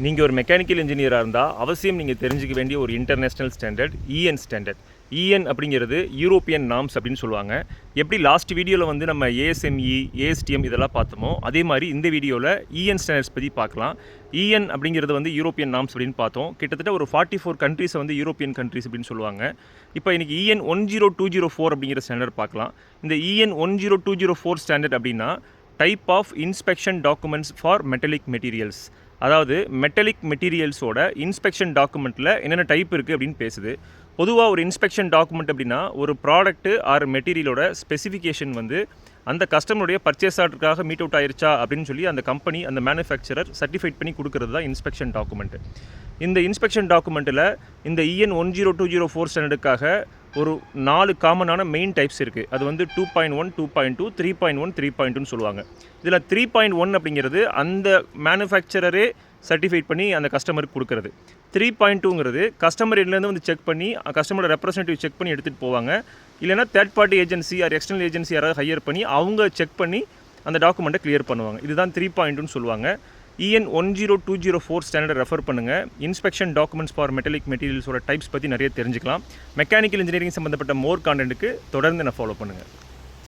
நீங்கள் ஒரு மெக்கானிக்கல் இன்ஜினியராக இருந்தால் அவசியம் நீங்கள் தெரிஞ்சிக்க வேண்டிய ஒரு இன்டர்நேஷ்னல் ஸ்டாண்டர்ட் இஎன் ஸ்டாண்டர்ட். இஎன் அப்படிங்கிறது யூரோப்பியன் நார்ம்ஸ் அப்படின்னு சொல்லுவாங்க. எப்படி லாஸ்ட் வீடியோவில் வந்து நம்ம ஏஎஸ்எம்இ ஏஎஸ்டிஎம் இதெல்லாம் பார்த்தோமோ அதே மாதிரி இந்த வீடியோவில் இஎன் ஸ்டாண்டர்ட்ஸ் பற்றி பார்க்கலாம். இஎன் அப்படிங்கிறது வந்து யூரோப்பியன் நார்ம்ஸ் அப்படின்னு பார்த்தோம். கிட்டத்தட்ட ஒரு 44 கண்ட்ரீஸை வந்து யூரோப்பியன் கண்ட்ரீஸ் அப்படின்னு சொல்லுவாங்க. இப்போ இன்றைக்கி இஎன் 10204 அப்படிங்கிற ஸ்டாண்டர்ட் பார்க்கலாம். இந்த இஎன் 10204 ஸ்டாண்டர்ட் அப்படின்னா type of inspection documents for metallic materials. அதாவது மெட்டலிக் மெட்டீரியல்ஸோட இன்ஸ்பெக்ஷன் டாக்குமெண்ட்டில் என்னென்ன டைப் இருக்குது அப்படின்னு பேசுது. பொதுவாக ஒரு இன்ஸ்பெக்ஷன் டாக்குமெண்ட் அப்படின்னா ஒரு ப்ராடக்ட்டு ஆர் மெட்டீரியலோட ஸ்பெசிஃபிகேஷன் வந்து அந்த கஸ்டமருடைய பர்ச்சேஸ் ஆர்டருக்காக மீட் அவுட் ஆயிருச்சா அப்படின்னு சொல்லி அந்த கம்பெனி அந்த மேனுஃபேக்சரர் சர்டிஃபைட் பண்ணி கொடுக்கறது தான் இன்ஸ்பெக்ஷன் டாக்குமெண்ட்டு. இந்த இன்ஸ்பெக்ஷன் டாக்குமெண்ட்டில் இந்த இஎன் 10204 ஸ்டாண்டர்டுக்காக ஒரு 4 காமனான மெயின் டைப்ஸ் இருக்குது. அது வந்து 2.1, 2.2, 3.1, 3.2ன்னு சொல்லுவாங்க. இதில் 3.1 அப்படிங்கிறது அந்த மேனுஃபேக்சரரே சர்டிஃபைட் பண்ணி அந்த கஸ்டமருக்கு கொடுக்குறது. 3.2ங்கிறது கஸ்டமர் இதுலேருந்து வந்து செக் பண்ணி கஸ்டமரோட ரெப்ரசன்டேட்டிவ் செக் பண்ணி எடுத்துகிட்டு போவாங்க. இல்லைனா third party agency or external agency யாராவது ஹையர் பண்ணி அவங்க செக் பண்ணி அந்த டாக்குமெண்ட்டை கிளியர் பண்ணுவாங்க. இதுதான் 3.2ன்னு சொல்லுவாங்க. இஎன் 10204 ஸ்டாண்டர்டை ரெஃபர் பண்ணுங்கள். இன்ஸ்பெக்ஷன் டாக்குமெண்ட்ஸ் ஃபார் மெட்டலிக் மெட்டீரியல்ஸோட டைப்ஸ் பற்றி நிறைய தெரிஞ்சுக்கலாம். மெக்கானிக்கல் இன்ஜினியரிங் சம்மந்தப்பட்ட மோர் கான்டென்ட்டுக்கு தொடர்ந்து என்ன ஃபாலோ பண்ணுங்கள்.